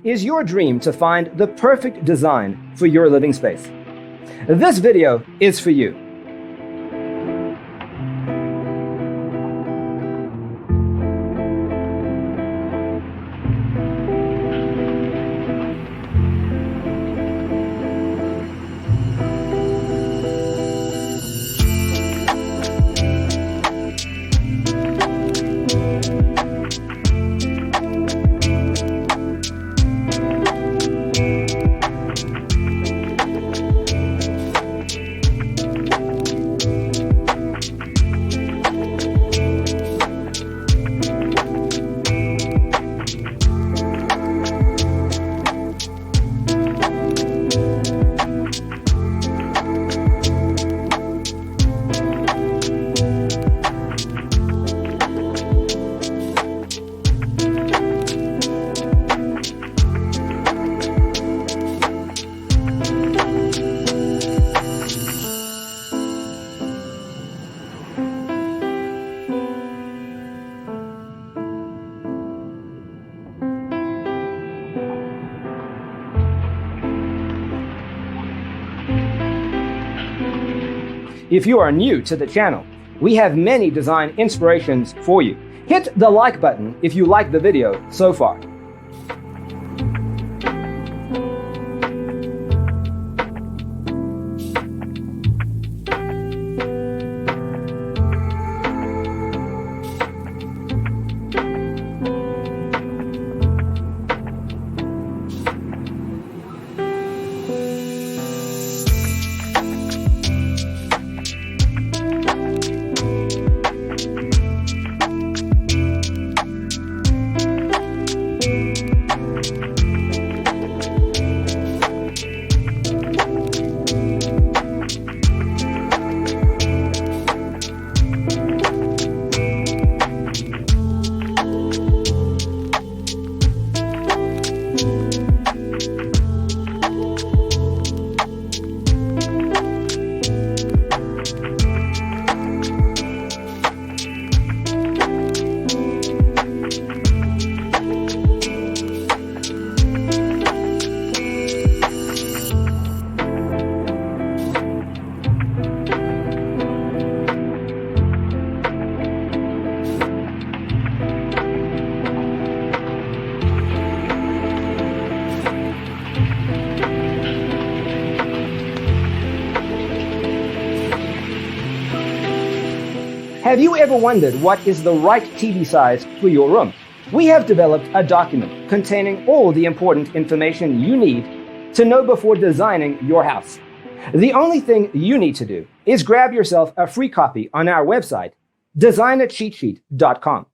Is your dream to find the perfect design for your living space? This video is for you. If you are new to the channel, we have many design inspirations for you. Hit the like button if you like the video so far. Have you ever wondered what is the right TV size for your room? We have developed a document containing all the important information you need to know before designing your house. The only thing you need to do is grab yourself a free copy on our website, designacheatsheet.com.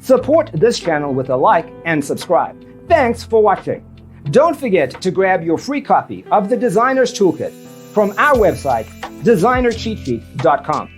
Support this channel with a like and subscribe. Thanks for watching. Don't forget to grab your free copy of the Designer's Toolkit from our website, designercheatsheet.com.